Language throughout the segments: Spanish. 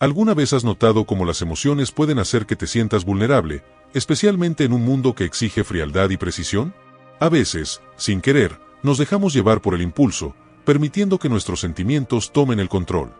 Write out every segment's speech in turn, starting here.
¿Alguna vez has notado cómo las emociones pueden hacer que te sientas vulnerable, especialmente en un mundo que exige frialdad y precisión? A veces, sin querer, nos dejamos llevar por el impulso, permitiendo que nuestros sentimientos tomen el control.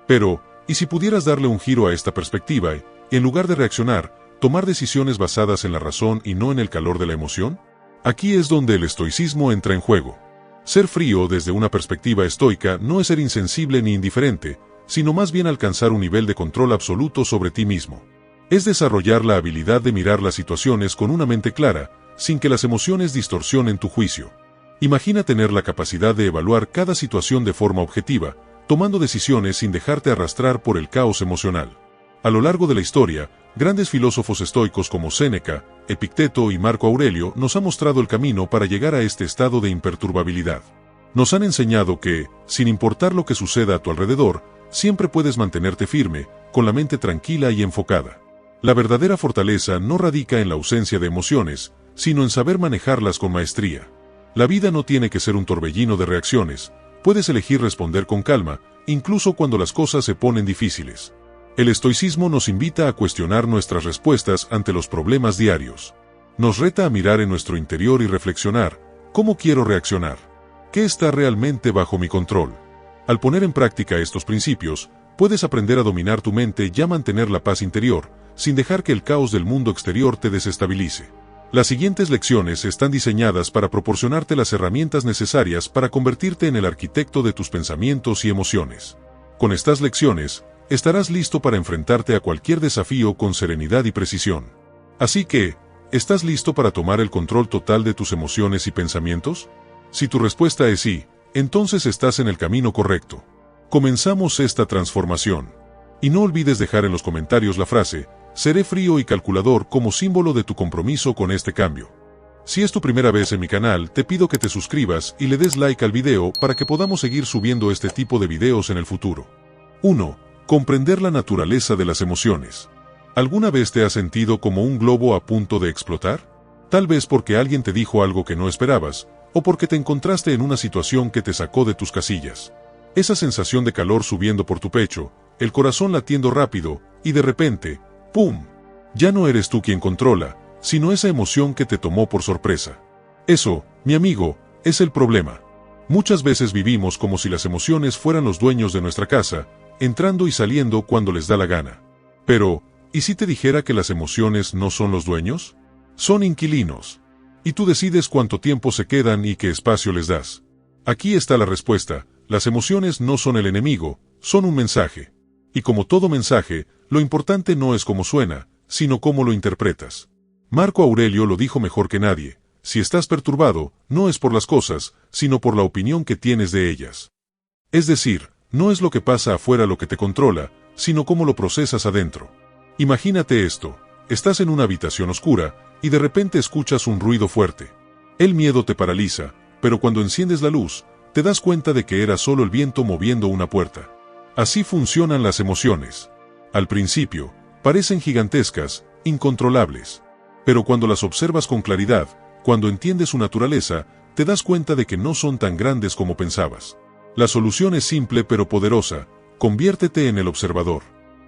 Pero, ¿y si pudieras darle un giro a esta perspectiva y, en lugar de reaccionar, tomar decisiones basadas en la razón y no en el calor de la emoción? Aquí es donde el estoicismo entra en juego. Ser frío desde una perspectiva estoica no es ser insensible ni indiferente, sino más bien alcanzar un nivel de control absoluto sobre ti mismo. Es desarrollar la habilidad de mirar las situaciones con una mente clara, sin que las emociones distorsionen tu juicio. Imagina tener la capacidad de evaluar cada situación de forma objetiva, tomando decisiones sin dejarte arrastrar por el caos emocional. A lo largo de la historia, grandes filósofos estoicos como Séneca, Epicteto y Marco Aurelio nos han mostrado el camino para llegar a este estado de imperturbabilidad. Nos han enseñado que, sin importar lo que suceda a tu alrededor, siempre puedes mantenerte firme, con la mente tranquila y enfocada. La verdadera fortaleza no radica en la ausencia de emociones, sino en saber manejarlas con maestría. La vida no tiene que ser un torbellino de reacciones, puedes elegir responder con calma, incluso cuando las cosas se ponen difíciles. El estoicismo nos invita a cuestionar nuestras respuestas ante los problemas diarios. Nos reta a mirar en nuestro interior y reflexionar, ¿cómo quiero reaccionar? ¿Qué está realmente bajo mi control? Al poner en práctica estos principios, puedes aprender a dominar tu mente y a mantener la paz interior, sin dejar que el caos del mundo exterior te desestabilice. Las siguientes lecciones están diseñadas para proporcionarte las herramientas necesarias para convertirte en el arquitecto de tus pensamientos y emociones. Con estas lecciones, estarás listo para enfrentarte a cualquier desafío con serenidad y precisión. Así que, ¿estás listo para tomar el control total de tus emociones y pensamientos? Si tu respuesta es sí, entonces estás en el camino correcto. Comenzamos esta transformación. Y no olvides dejar en los comentarios la frase, seré frío y calculador como símbolo de tu compromiso con este cambio. Si es tu primera vez en mi canal, te pido que te suscribas y le des like al video para que podamos seguir subiendo este tipo de videos en el futuro. 1. Comprender la naturaleza de las emociones. ¿Alguna vez te has sentido como un globo a punto de explotar? Tal vez porque alguien te dijo algo que no esperabas, o porque te encontraste en una situación que te sacó de tus casillas. Esa sensación de calor subiendo por tu pecho, el corazón latiendo rápido, y de repente, ¡pum! Ya no eres tú quien controla, sino esa emoción que te tomó por sorpresa. Eso, mi amigo, es el problema. Muchas veces vivimos como si las emociones fueran los dueños de nuestra casa, entrando y saliendo cuando les da la gana. Pero, ¿y si te dijera que las emociones no son los dueños? Son inquilinos. Y tú decides cuánto tiempo se quedan y qué espacio les das. Aquí está la respuesta, las emociones no son el enemigo, son un mensaje. Y como todo mensaje, lo importante no es cómo suena, sino cómo lo interpretas. Marco Aurelio lo dijo mejor que nadie, si estás perturbado, no es por las cosas, sino por la opinión que tienes de ellas. Es decir, no es lo que pasa afuera lo que te controla, sino cómo lo procesas adentro. Imagínate esto, estás en una habitación oscura, y de repente escuchas un ruido fuerte. El miedo te paraliza, pero cuando enciendes la luz, te das cuenta de que era solo el viento moviendo una puerta. Así funcionan las emociones. Al principio, parecen gigantescas, incontrolables. Pero cuando las observas con claridad, cuando entiendes su naturaleza, te das cuenta de que no son tan grandes como pensabas. La solución es simple pero poderosa, conviértete en el observador.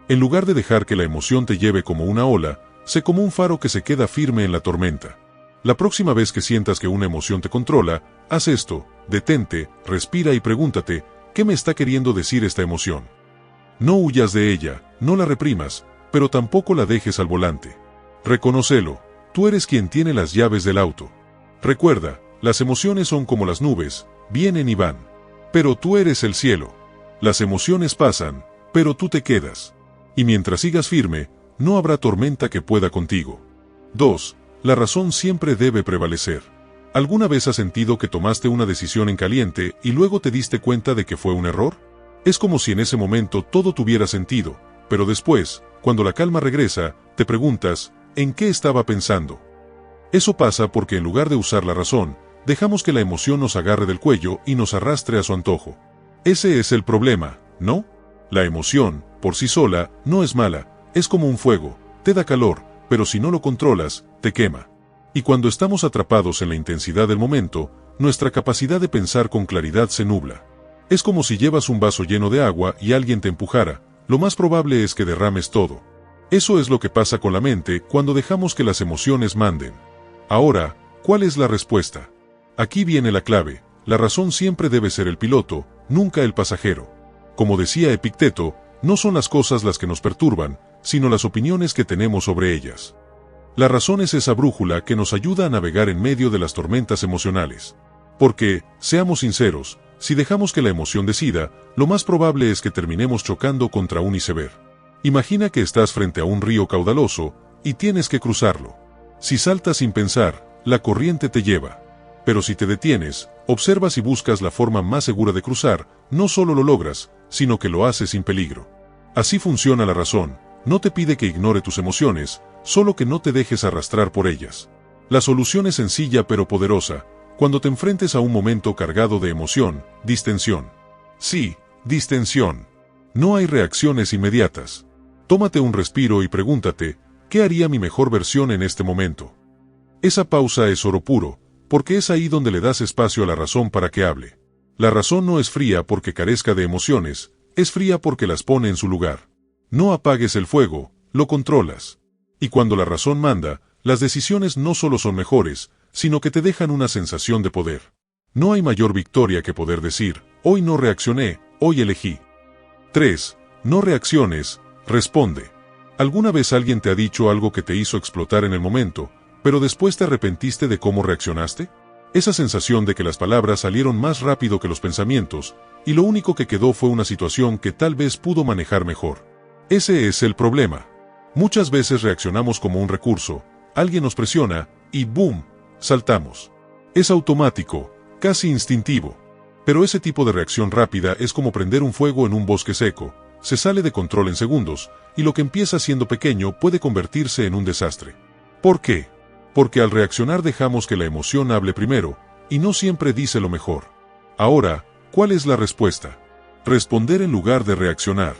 En lugar de dejar que la emoción te lleve como una ola, sé como un faro que se queda firme en la tormenta. La próxima vez que sientas que una emoción te controla, haz esto, detente, respira y pregúntate, ¿qué me está queriendo decir esta emoción? No huyas de ella, no la reprimas, pero tampoco la dejes al volante. Reconócelo, tú eres quien tiene las llaves del auto. Recuerda, las emociones son como las nubes, vienen y van. Pero tú eres el cielo. Las emociones pasan, pero tú te quedas. Y mientras sigas firme, no habrá tormenta que pueda contigo. 2. La razón siempre debe prevalecer. ¿Alguna vez has sentido que tomaste una decisión en caliente y luego te diste cuenta de que fue un error? Es como si en ese momento todo tuviera sentido, pero después, cuando la calma regresa, te preguntas, ¿en qué estaba pensando? Eso pasa porque en lugar de usar la razón, dejamos que la emoción nos agarre del cuello y nos arrastre a su antojo. Ese es el problema, ¿no? La emoción, por sí sola, no es mala, es como un fuego, te da calor, pero si no lo controlas, te quema. Y cuando estamos atrapados en la intensidad del momento, nuestra capacidad de pensar con claridad se nubla. Es como si llevas un vaso lleno de agua y alguien te empujara, lo más probable es que derrames todo. Eso es lo que pasa con la mente cuando dejamos que las emociones manden. Ahora, ¿cuál es la respuesta? Aquí viene la clave: la razón siempre debe ser el piloto, nunca el pasajero. Como decía Epicteto, no son las cosas las que nos perturban, sino las opiniones que tenemos sobre ellas. La razón es esa brújula que nos ayuda a navegar en medio de las tormentas emocionales. Porque, seamos sinceros, si dejamos que la emoción decida, lo más probable es que terminemos chocando contra un iceberg. Imagina que estás frente a un río caudaloso y tienes que cruzarlo. Si saltas sin pensar, la corriente te lleva. Pero si te detienes, observas y buscas la forma más segura de cruzar, no solo lo logras, sino que lo haces sin peligro. Así funciona la razón. No te pide que ignore tus emociones, solo que no te dejes arrastrar por ellas. La solución es sencilla pero poderosa. Cuando te enfrentes a un momento cargado de emoción, distensión. Sí, distensión. No hay reacciones inmediatas. Tómate un respiro y pregúntate, ¿qué haría mi mejor versión en este momento? Esa pausa es oro puro, porque es ahí donde le das espacio a la razón para que hable. La razón no es fría porque carezca de emociones, es fría porque las pone en su lugar. No apagues el fuego, lo controlas. Y cuando la razón manda, las decisiones no solo son mejores, sino que te dejan una sensación de poder. No hay mayor victoria que poder decir, hoy no reaccioné, hoy elegí. 3. No reacciones, responde. ¿Alguna vez alguien te ha dicho algo que te hizo explotar en el momento, pero después te arrepentiste de cómo reaccionaste? Esa sensación de que las palabras salieron más rápido que los pensamientos, y lo único que quedó fue una situación que tal vez pudo manejar mejor. Ese es el problema. Muchas veces reaccionamos como un recurso, alguien nos presiona, y ¡boom!, saltamos. Es automático, casi instintivo. Pero ese tipo de reacción rápida es como prender un fuego en un bosque seco, se sale de control en segundos, y lo que empieza siendo pequeño puede convertirse en un desastre. ¿Por qué? Porque al reaccionar dejamos que la emoción hable primero, y no siempre dice lo mejor. Ahora, ¿cuál es la respuesta? Responder en lugar de reaccionar.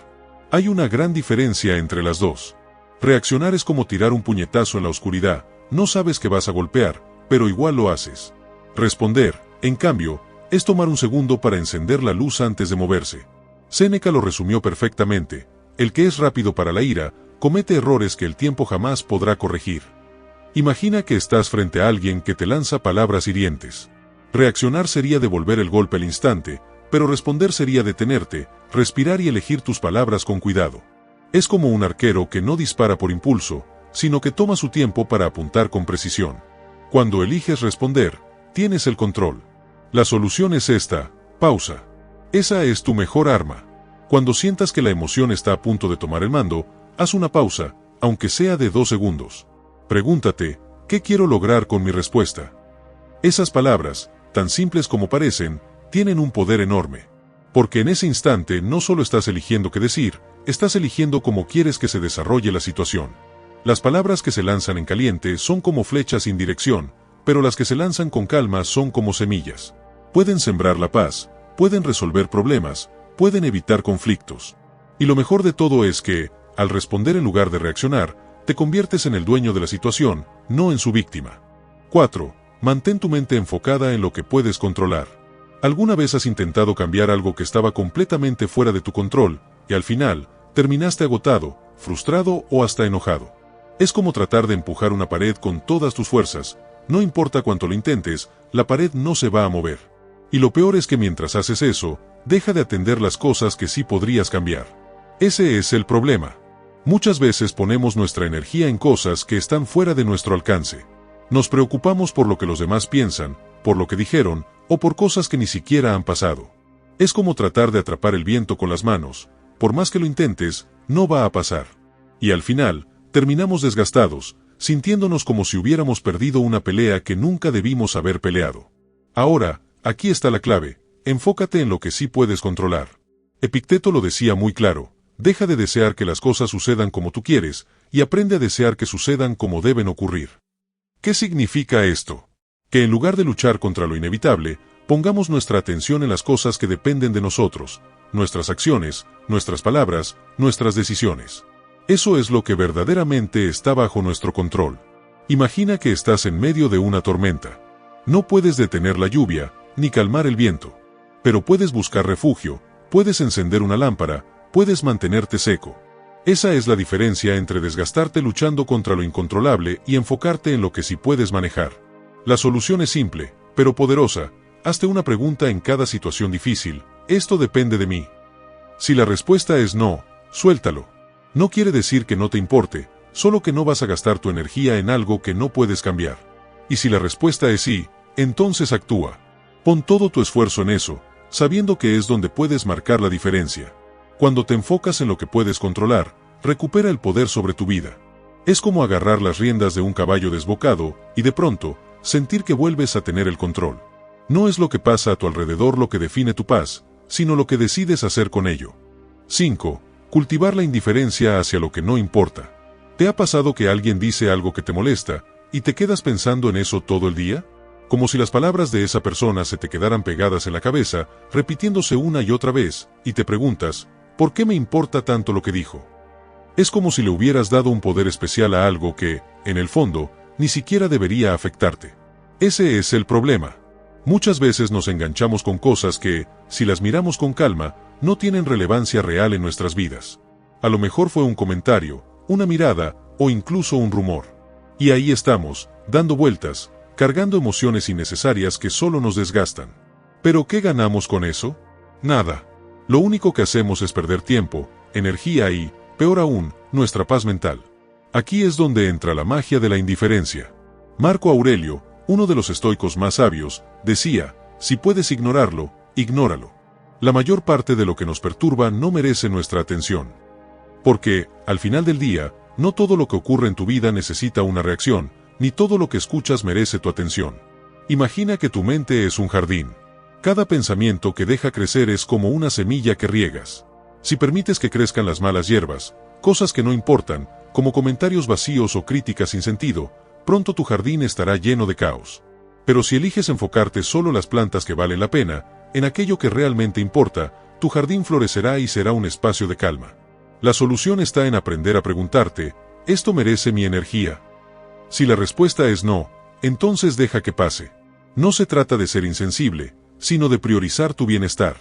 Hay una gran diferencia entre las dos. Reaccionar es como tirar un puñetazo en la oscuridad, no sabes que vas a golpear, pero igual lo haces. Responder, en cambio, es tomar un segundo para encender la luz antes de moverse. Séneca lo resumió perfectamente: el que es rápido para la ira, comete errores que el tiempo jamás podrá corregir. Imagina que estás frente a alguien que te lanza palabras hirientes. Reaccionar sería devolver el golpe al instante, pero responder sería detenerte, respirar y elegir tus palabras con cuidado. Es como un arquero que no dispara por impulso, sino que toma su tiempo para apuntar con precisión. Cuando eliges responder, tienes el control. La solución es esta: pausa. Esa es tu mejor arma. Cuando sientas que la emoción está a punto de tomar el mando, haz una pausa, aunque sea de 2 segundos. Pregúntate, ¿qué quiero lograr con mi respuesta? Esas palabras, tan simples como parecen, tienen un poder enorme. Porque en ese instante no solo estás eligiendo qué decir, estás eligiendo cómo quieres que se desarrolle la situación. Las palabras que se lanzan en caliente son como flechas sin dirección, pero las que se lanzan con calma son como semillas. Pueden sembrar la paz, pueden resolver problemas, pueden evitar conflictos. Y lo mejor de todo es que, al responder en lugar de reaccionar, te conviertes en el dueño de la situación, no en su víctima. 4. Mantén tu mente enfocada en lo que puedes controlar. ¿Alguna vez has intentado cambiar algo que estaba completamente fuera de tu control, y al final, terminaste agotado, frustrado o hasta enojado? Es como tratar de empujar una pared con todas tus fuerzas. No importa cuánto lo intentes, la pared no se va a mover. Y lo peor es que mientras haces eso, deja de atender las cosas que sí podrías cambiar. Ese es el problema. Muchas veces ponemos nuestra energía en cosas que están fuera de nuestro alcance. Nos preocupamos por lo que los demás piensan, por lo que dijeron, o por cosas que ni siquiera han pasado. Es como tratar de atrapar el viento con las manos. Por más que lo intentes, no va a pasar. Y al final, terminamos desgastados, sintiéndonos como si hubiéramos perdido una pelea que nunca debimos haber peleado. Ahora, aquí está la clave: enfócate en lo que sí puedes controlar. Epicteto lo decía muy claro: deja de desear que las cosas sucedan como tú quieres, y aprende a desear que sucedan como deben ocurrir. ¿Qué significa esto? Que en lugar de luchar contra lo inevitable, pongamos nuestra atención en las cosas que dependen de nosotros, nuestras acciones, nuestras palabras, nuestras decisiones. Eso es lo que verdaderamente está bajo nuestro control. Imagina que estás en medio de una tormenta. No puedes detener la lluvia, ni calmar el viento. Pero puedes buscar refugio, puedes encender una lámpara, puedes mantenerte seco. Esa es la diferencia entre desgastarte luchando contra lo incontrolable y enfocarte en lo que sí puedes manejar. La solución es simple, pero poderosa. Hazte una pregunta en cada situación difícil: ¿esto depende de mí? Si la respuesta es no, suéltalo. No quiere decir que no te importe, solo que no vas a gastar tu energía en algo que no puedes cambiar. Y si la respuesta es sí, entonces actúa. Pon todo tu esfuerzo en eso, sabiendo que es donde puedes marcar la diferencia. Cuando te enfocas en lo que puedes controlar, recupera el poder sobre tu vida. Es como agarrar las riendas de un caballo desbocado y de pronto, sentir que vuelves a tener el control. No es lo que pasa a tu alrededor lo que define tu paz, sino lo que decides hacer con ello. 5. Cultivar la indiferencia hacia lo que no importa. ¿Te ha pasado que alguien dice algo que te molesta y te quedas pensando en eso todo el día? Como si las palabras de esa persona se te quedaran pegadas en la cabeza, repitiéndose una y otra vez, y te preguntas: ¿por qué me importa tanto lo que dijo? Es como si le hubieras dado un poder especial a algo que, en el fondo, ni siquiera debería afectarte. Ese es el problema. Muchas veces nos enganchamos con cosas que, si las miramos con calma, no tienen relevancia real en nuestras vidas. A lo mejor fue un comentario, una mirada, o incluso un rumor. Y ahí estamos, dando vueltas, cargando emociones innecesarias que solo nos desgastan. ¿Pero qué ganamos con eso? Nada. Lo único que hacemos es perder tiempo, energía y, peor aún, nuestra paz mental. Aquí es donde entra la magia de la indiferencia. Marco Aurelio, uno de los estoicos más sabios, decía: si puedes ignorarlo, ignóralo. La mayor parte de lo que nos perturba no merece nuestra atención. Porque, al final del día, no todo lo que ocurre en tu vida necesita una reacción, ni todo lo que escuchas merece tu atención. Imagina que tu mente es un jardín. Cada pensamiento que deja crecer es como una semilla que riegas. Si permites que crezcan las malas hierbas, cosas que no importan, como comentarios vacíos o críticas sin sentido, pronto tu jardín estará lleno de caos. Pero si eliges enfocarte solo en las plantas que valen la pena, en aquello que realmente importa, tu jardín florecerá y será un espacio de calma. La solución está en aprender a preguntarte: ¿esto merece mi energía? Si la respuesta es no, entonces deja que pase. No se trata de ser insensible, sino de priorizar tu bienestar.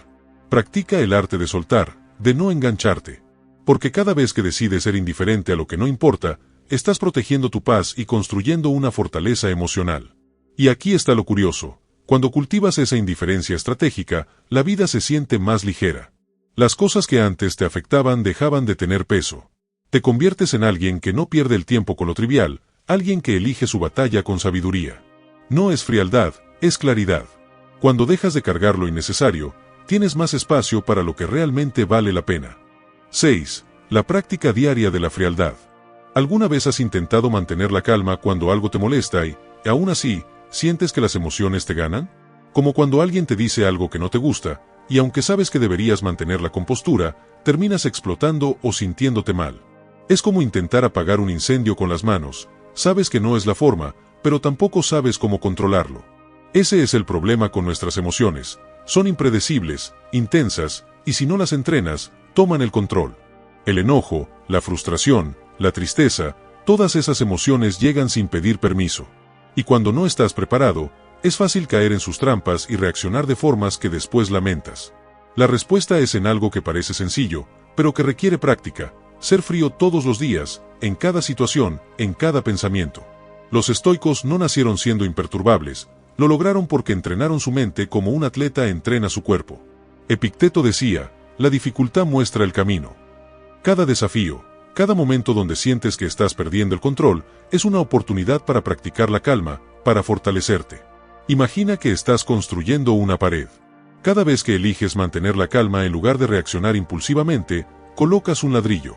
Practica el arte de soltar, de no engancharte. Porque cada vez que decides ser indiferente a lo que no importa, estás protegiendo tu paz y construyendo una fortaleza emocional. Y aquí está lo curioso: cuando cultivas esa indiferencia estratégica, la vida se siente más ligera. Las cosas que antes te afectaban dejaban de tener peso. Te conviertes en alguien que no pierde el tiempo con lo trivial, alguien que elige su batalla con sabiduría. No es frialdad, es claridad. Cuando dejas de cargar lo innecesario, tienes más espacio para lo que realmente vale la pena. 6. La práctica diaria de la frialdad. ¿Alguna vez has intentado mantener la calma cuando algo te molesta y, aún así, sientes que las emociones te ganan? Como cuando alguien te dice algo que no te gusta, y aunque sabes que deberías mantener la compostura, terminas explotando o sintiéndote mal. Es como intentar apagar un incendio con las manos. Sabes que no es la forma, pero tampoco sabes cómo controlarlo. Ese es el problema con nuestras emociones. Son impredecibles, intensas, y si no las entrenas, toman el control. El enojo, la frustración, la tristeza, todas esas emociones llegan sin pedir permiso. Y cuando no estás preparado, es fácil caer en sus trampas y reaccionar de formas que después lamentas. La respuesta es en algo que parece sencillo, pero que requiere práctica: ser frío todos los días, en cada situación, en cada pensamiento. Los estoicos no nacieron siendo imperturbables, lo lograron porque entrenaron su mente como un atleta entrena su cuerpo. Epicteto decía: la dificultad muestra el camino. Cada desafío, cada momento donde sientes que estás perdiendo el control, es una oportunidad para practicar la calma, para fortalecerte. Imagina que estás construyendo una pared. Cada vez que eliges mantener la calma en lugar de reaccionar impulsivamente, colocas un ladrillo.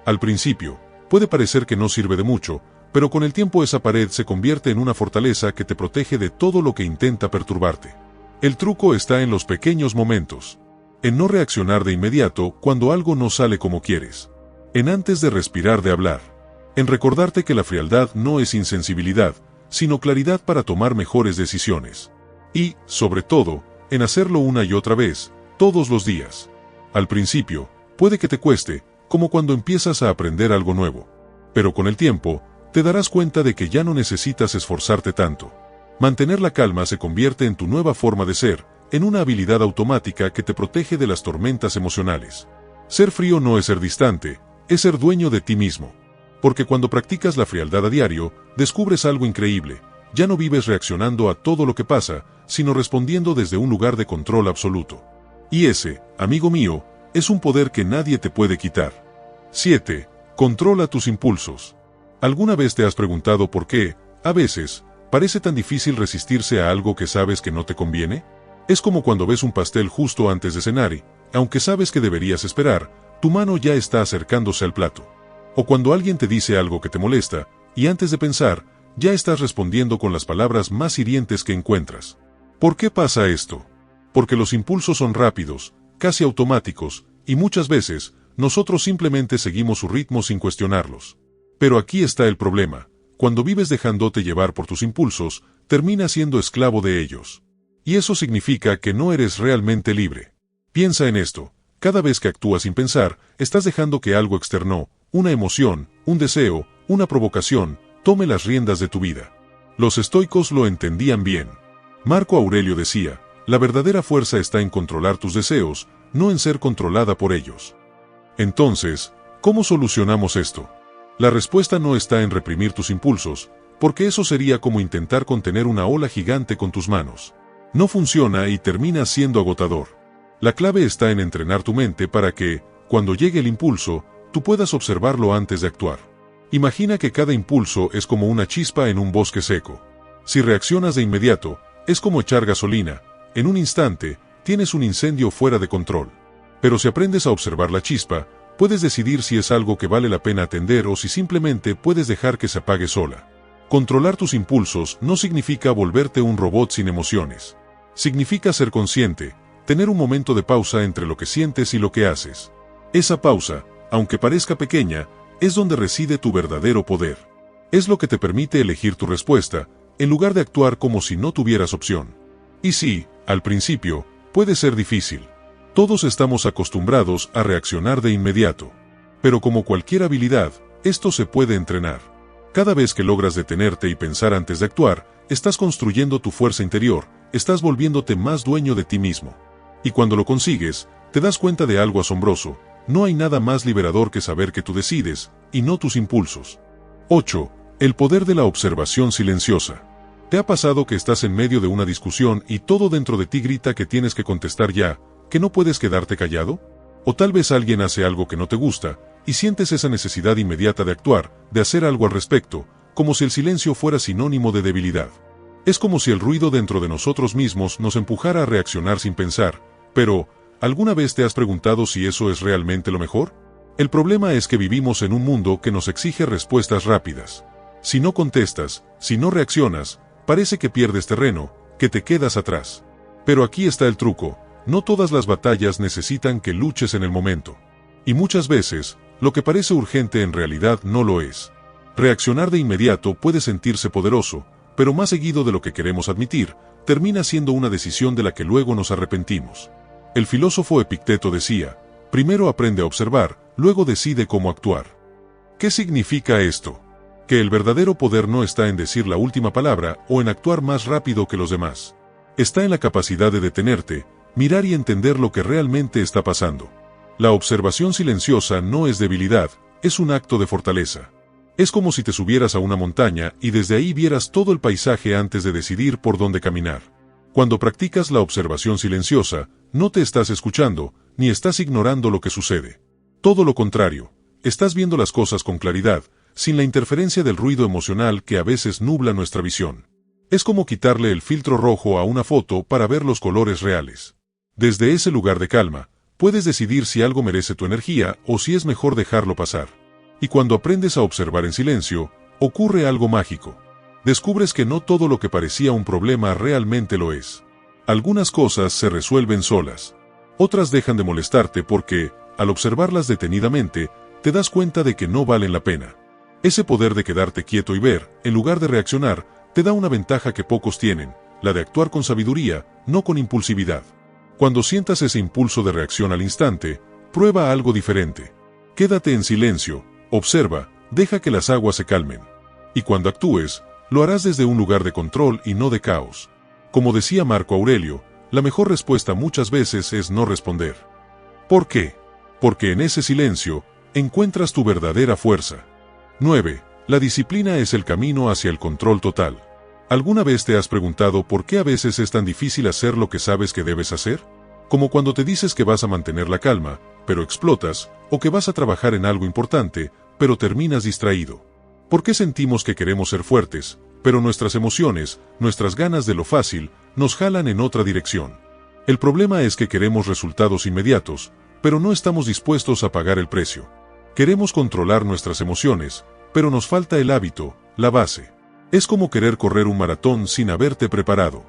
Al principio, puede parecer que no sirve de mucho, pero con el tiempo esa pared se convierte en una fortaleza que te protege de todo lo que intenta perturbarte. El truco está en los pequeños momentos. En no reaccionar de inmediato cuando algo no sale como quieres. En antes de respirar de hablar. En recordarte que la frialdad no es insensibilidad, sino claridad para tomar mejores decisiones. Y, sobre todo, en hacerlo una y otra vez, todos los días. Al principio, puede que te cueste, como cuando empiezas a aprender algo nuevo. Pero con el tiempo, te darás cuenta de que ya no necesitas esforzarte tanto. Mantener la calma se convierte en tu nueva forma de ser, en una habilidad automática que te protege de las tormentas emocionales. Ser frío no es ser distante, es ser dueño de ti mismo. Porque cuando practicas la frialdad a diario, descubres algo increíble. Ya no vives reaccionando a todo lo que pasa, sino respondiendo desde un lugar de control absoluto. Y ese, amigo mío, es un poder que nadie te puede quitar. 7. Controla tus impulsos. ¿Alguna vez te has preguntado por qué, a veces, parece tan difícil resistirse a algo que sabes que no te conviene? Es como cuando ves un pastel justo antes de cenar y, aunque sabes que deberías esperar, tu mano ya está acercándose al plato. O cuando alguien te dice algo que te molesta, y antes de pensar, ya estás respondiendo con las palabras más hirientes que encuentras. ¿Por qué pasa esto? Porque los impulsos son rápidos, casi automáticos, y muchas veces, nosotros simplemente seguimos su ritmo sin cuestionarlos. Pero aquí está el problema. Cuando vives dejándote llevar por tus impulsos, terminas siendo esclavo de ellos. Y eso significa que no eres realmente libre. Piensa en esto. Cada vez que actúas sin pensar, estás dejando que algo externo, una emoción, un deseo, una provocación, tome las riendas de tu vida. Los estoicos lo entendían bien. Marco Aurelio decía, la verdadera fuerza está en controlar tus deseos, no en ser controlada por ellos. Entonces, ¿cómo solucionamos esto? La respuesta no está en reprimir tus impulsos, porque eso sería como intentar contener una ola gigante con tus manos. No funciona y termina siendo agotador. La clave está en entrenar tu mente para que, cuando llegue el impulso, tú puedas observarlo antes de actuar. Imagina que cada impulso es como una chispa en un bosque seco. Si reaccionas de inmediato, es como echar gasolina. En un instante, tienes un incendio fuera de control. Pero si aprendes a observar la chispa, puedes decidir si es algo que vale la pena atender o si simplemente puedes dejar que se apague sola. Controlar tus impulsos no significa volverte un robot sin emociones. Significa ser consciente, tener un momento de pausa entre lo que sientes y lo que haces. Esa pausa, aunque parezca pequeña, es donde reside tu verdadero poder. Es lo que te permite elegir tu respuesta, en lugar de actuar como si no tuvieras opción. Y sí, al principio, puede ser difícil. Todos estamos acostumbrados a reaccionar de inmediato. Pero como cualquier habilidad, esto se puede entrenar. Cada vez que logras detenerte y pensar antes de actuar, estás construyendo tu fuerza interior, estás volviéndote más dueño de ti mismo. Y cuando lo consigues, te das cuenta de algo asombroso. No hay nada más liberador que saber que tú decides, y no tus impulsos. 8. El poder de la observación silenciosa. ¿Te ha pasado que estás en medio de una discusión y todo dentro de ti grita que tienes que contestar ya, que no puedes quedarte callado? O tal vez alguien hace algo que no te gusta, y sientes esa necesidad inmediata de actuar, de hacer algo al respecto, como si el silencio fuera sinónimo de debilidad. Es como si el ruido dentro de nosotros mismos nos empujara a reaccionar sin pensar, pero, ¿alguna vez te has preguntado si eso es realmente lo mejor? El problema es que vivimos en un mundo que nos exige respuestas rápidas. Si no contestas, si no reaccionas, parece que pierdes terreno, que te quedas atrás. Pero aquí está el truco. No todas las batallas necesitan que luches en el momento. Y muchas veces, lo que parece urgente en realidad no lo es. Reaccionar de inmediato puede sentirse poderoso, pero más seguido de lo que queremos admitir, termina siendo una decisión de la que luego nos arrepentimos. El filósofo Epicteto decía, primero aprende a observar, luego decide cómo actuar. ¿Qué significa esto? Que el verdadero poder no está en decir la última palabra o en actuar más rápido que los demás. Está en la capacidad de detenerte, mirar y entender lo que realmente está pasando. La observación silenciosa no es debilidad, es un acto de fortaleza. Es como si te subieras a una montaña y desde ahí vieras todo el paisaje antes de decidir por dónde caminar. Cuando practicas la observación silenciosa, no te estás escuchando, ni estás ignorando lo que sucede. Todo lo contrario, estás viendo las cosas con claridad, sin la interferencia del ruido emocional que a veces nubla nuestra visión. Es como quitarle el filtro rojo a una foto para ver los colores reales. Desde ese lugar de calma, puedes decidir si algo merece tu energía o si es mejor dejarlo pasar. Y cuando aprendes a observar en silencio, ocurre algo mágico. Descubres que no todo lo que parecía un problema realmente lo es. Algunas cosas se resuelven solas. Otras dejan de molestarte porque, al observarlas detenidamente, te das cuenta de que no valen la pena. Ese poder de quedarte quieto y ver, en lugar de reaccionar, te da una ventaja que pocos tienen, la de actuar con sabiduría, no con impulsividad. Cuando sientas ese impulso de reacción al instante, prueba algo diferente. Quédate en silencio, observa, deja que las aguas se calmen. Y cuando actúes, lo harás desde un lugar de control y no de caos. Como decía Marco Aurelio, la mejor respuesta muchas veces es no responder. ¿Por qué? porque en ese silencio encuentras tu verdadera fuerza. 9. La disciplina es el camino hacia el control total. ¿Alguna vez te has preguntado por qué a veces es tan difícil hacer lo que sabes que debes hacer? Como cuando te dices que vas a mantener la calma, pero explotas, o que vas a trabajar en algo importante, pero terminas distraído. ¿Por qué sentimos que queremos ser fuertes, pero nuestras emociones, nuestras ganas de lo fácil, nos jalan en otra dirección? El problema es que queremos resultados inmediatos, pero no estamos dispuestos a pagar el precio. Queremos controlar nuestras emociones, pero nos falta el hábito, la base. Es como querer correr un maratón sin haberte preparado.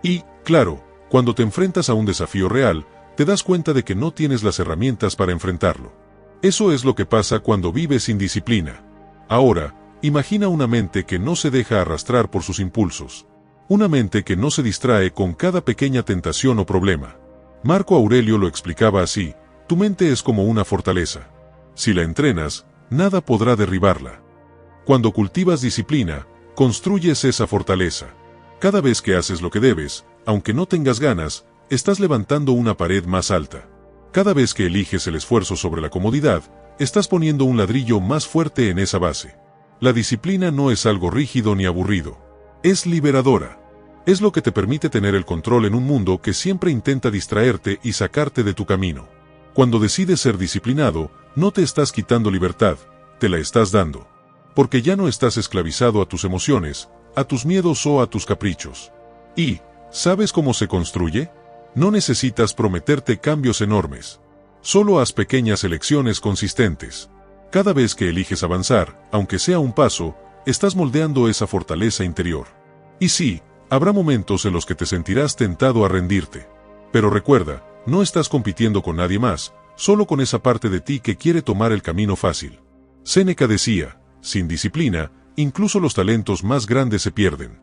Y, claro, cuando te enfrentas a un desafío real, te das cuenta de que no tienes las herramientas para enfrentarlo. Eso es lo que pasa cuando vives sin disciplina. Ahora, imagina una mente que no se deja arrastrar por sus impulsos. Una mente que no se distrae con cada pequeña tentación o problema. Marco Aurelio lo explicaba así: tu mente es como una fortaleza. Si la entrenas, nada podrá derribarla. Cuando cultivas disciplina, construyes esa fortaleza. Cada vez que haces lo que debes, aunque no tengas ganas, estás levantando una pared más alta. Cada vez que eliges el esfuerzo sobre la comodidad, estás poniendo un ladrillo más fuerte en esa base. La disciplina no es algo rígido ni aburrido. Es liberadora. Es lo que te permite tener el control en un mundo que siempre intenta distraerte y sacarte de tu camino. Cuando decides ser disciplinado, no te estás quitando libertad, te la estás dando. Porque ya no estás esclavizado a tus emociones, a tus miedos o a tus caprichos. Y, ¿sabes cómo se construye? No necesitas prometerte cambios enormes. Solo haz pequeñas elecciones consistentes. Cada vez que eliges avanzar, aunque sea un paso, estás moldeando esa fortaleza interior. Y sí, habrá momentos en los que te sentirás tentado a rendirte. Pero recuerda, no estás compitiendo con nadie más, solo con esa parte de ti que quiere tomar el camino fácil. Séneca decía: sin disciplina, incluso los talentos más grandes se pierden.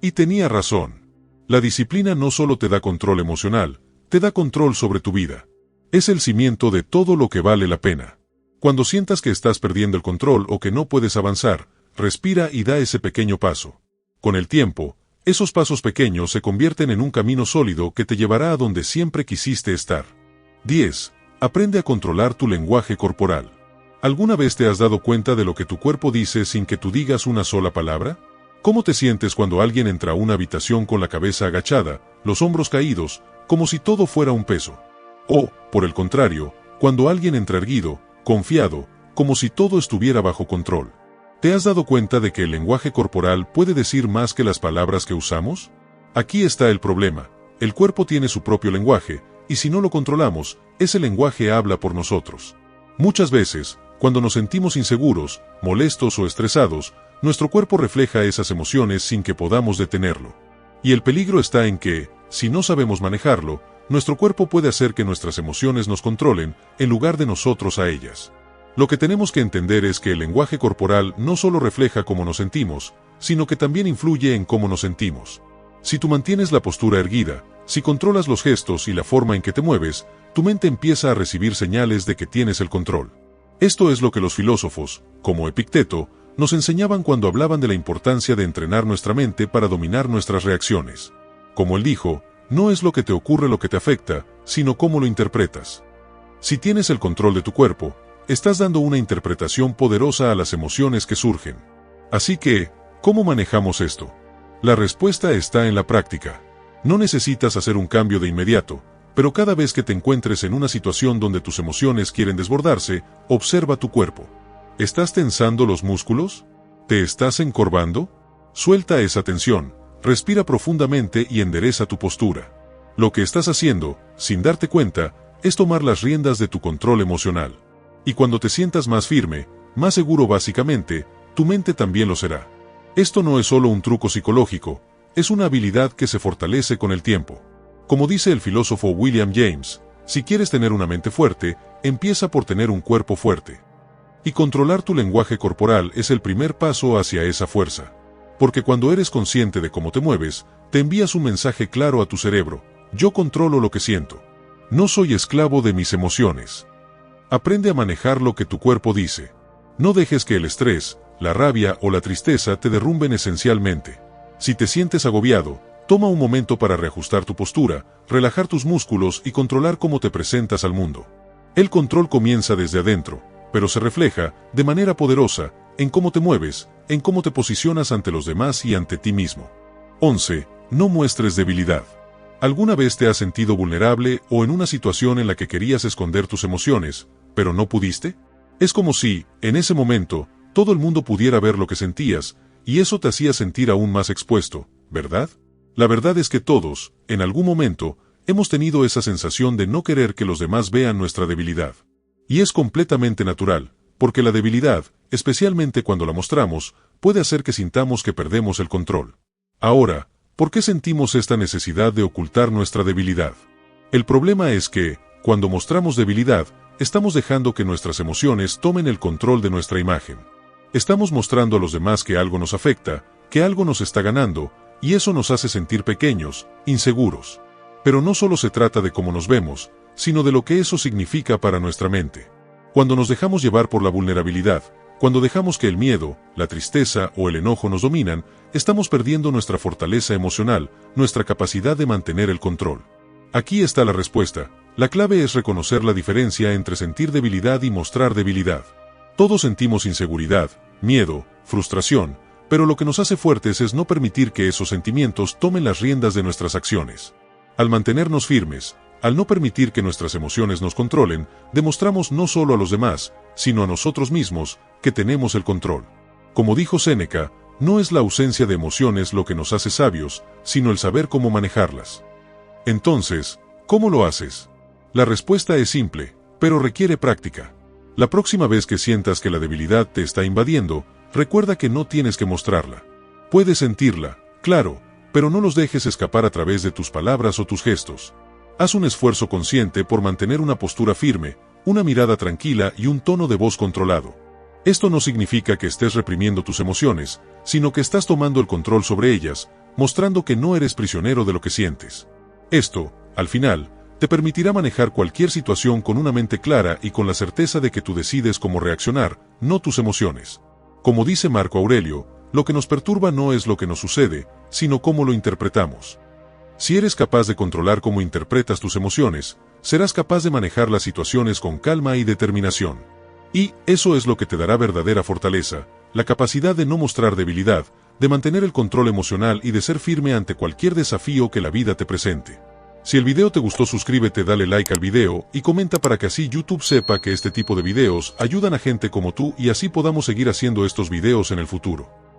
Y tenía razón. La disciplina no solo te da control emocional, te da control sobre tu vida. Es el cimiento de todo lo que vale la pena. Cuando sientas que estás perdiendo el control o que no puedes avanzar, respira y da ese pequeño paso. Con el tiempo, esos pasos pequeños se convierten en un camino sólido que te llevará a donde siempre quisiste estar. 10. Aprende a controlar tu lenguaje corporal. ¿Alguna vez te has dado cuenta de lo que tu cuerpo dice sin que tú digas una sola palabra? ¿Cómo te sientes cuando alguien entra a una habitación con la cabeza agachada, los hombros caídos, como si todo fuera un peso? O, por el contrario, cuando alguien entra erguido, confiado, como si todo estuviera bajo control. ¿Te has dado cuenta de que el lenguaje corporal puede decir más que las palabras que usamos? Aquí está el problema. El cuerpo tiene su propio lenguaje, y si no lo controlamos, ese lenguaje habla por nosotros. Muchas veces, cuando nos sentimos inseguros, molestos o estresados, nuestro cuerpo refleja esas emociones sin que podamos detenerlo. Y el peligro está en que, si no sabemos manejarlo, nuestro cuerpo puede hacer que nuestras emociones nos controlen, en lugar de nosotros a ellas. Lo que tenemos que entender es que el lenguaje corporal no solo refleja cómo nos sentimos, sino que también influye en cómo nos sentimos. Si tú mantienes la postura erguida, si controlas los gestos y la forma en que te mueves, tu mente empieza a recibir señales de que tienes el control. Esto es lo que los filósofos, como Epicteto, nos enseñaban cuando hablaban de la importancia de entrenar nuestra mente para dominar nuestras reacciones. Como él dijo, no es lo que te ocurre lo que te afecta, sino cómo lo interpretas. Si tienes el control de tu cuerpo, estás dando una interpretación poderosa a las emociones que surgen. Así que, ¿cómo manejamos esto? La respuesta está en la práctica. No necesitas hacer un cambio de inmediato, pero cada vez que te encuentres en una situación donde tus emociones quieren desbordarse, observa tu cuerpo. ¿Estás tensando los músculos? ¿Te estás encorvando? Suelta esa tensión, respira profundamente y endereza tu postura. Lo que estás haciendo, sin darte cuenta, es tomar las riendas de tu control emocional. Y cuando te sientas más firme, más seguro básicamente, tu mente también lo será. Esto no es solo un truco psicológico, es una habilidad que se fortalece con el tiempo. Como dice el filósofo William James, si quieres tener una mente fuerte, empieza por tener un cuerpo fuerte. Y controlar tu lenguaje corporal es el primer paso hacia esa fuerza. Porque cuando eres consciente de cómo te mueves, te envías un mensaje claro a tu cerebro: yo controlo lo que siento. No soy esclavo de mis emociones. Aprende a manejar lo que tu cuerpo dice. No dejes que el estrés, la rabia o la tristeza te derrumben esencialmente. Si te sientes agobiado, toma un momento para reajustar tu postura, relajar tus músculos y controlar cómo te presentas al mundo. El control comienza desde adentro, pero se refleja, de manera poderosa, en cómo te mueves, en cómo te posicionas ante los demás y ante ti mismo. 11. No muestres debilidad. ¿Alguna vez te has sentido vulnerable o en una situación en la que querías esconder tus emociones, pero no pudiste? Es como si, en ese momento, todo el mundo pudiera ver lo que sentías, y eso te hacía sentir aún más expuesto, ¿verdad? La verdad es que todos, en algún momento, hemos tenido esa sensación de no querer que los demás vean nuestra debilidad. Y es completamente natural, porque la debilidad, especialmente cuando la mostramos, puede hacer que sintamos que perdemos el control. Ahora, ¿por qué sentimos esta necesidad de ocultar nuestra debilidad? El problema es que, cuando mostramos debilidad, estamos dejando que nuestras emociones tomen el control de nuestra imagen. Estamos mostrando a los demás que algo nos afecta, que algo nos está ganando, y eso nos hace sentir pequeños, inseguros. Pero no solo se trata de cómo nos vemos, sino de lo que eso significa para nuestra mente. Cuando nos dejamos llevar por la vulnerabilidad, cuando dejamos que el miedo, la tristeza o el enojo nos dominan, estamos perdiendo nuestra fortaleza emocional, nuestra capacidad de mantener el control. Aquí está la respuesta. La clave es reconocer la diferencia entre sentir debilidad y mostrar debilidad. Todos sentimos inseguridad, miedo, frustración, pero lo que nos hace fuertes es no permitir que esos sentimientos tomen las riendas de nuestras acciones. Al mantenernos firmes, al no permitir que nuestras emociones nos controlen, demostramos no solo a los demás, sino a nosotros mismos, que tenemos el control. Como dijo Séneca, no es la ausencia de emociones lo que nos hace sabios, sino el saber cómo manejarlas. Entonces, ¿cómo lo haces? La respuesta es simple, pero requiere práctica. La próxima vez que sientas que la debilidad te está invadiendo, recuerda que no tienes que mostrarla. Puedes sentirla, claro, pero no los dejes escapar a través de tus palabras o tus gestos. Haz un esfuerzo consciente por mantener una postura firme, una mirada tranquila y un tono de voz controlado. Esto no significa que estés reprimiendo tus emociones, sino que estás tomando el control sobre ellas, mostrando que no eres prisionero de lo que sientes. Esto, al final, te permitirá manejar cualquier situación con una mente clara y con la certeza de que tú decides cómo reaccionar, no tus emociones. Como dice Marco Aurelio, lo que nos perturba no es lo que nos sucede, sino cómo lo interpretamos. Si eres capaz de controlar cómo interpretas tus emociones, serás capaz de manejar las situaciones con calma y determinación. Y eso es lo que te dará verdadera fortaleza, la capacidad de no mostrar debilidad, de mantener el control emocional y de ser firme ante cualquier desafío que la vida te presente. Si el video te gustó, suscríbete, dale like al video y comenta para que así YouTube sepa que este tipo de videos ayudan a gente como tú y así podamos seguir haciendo estos videos en el futuro.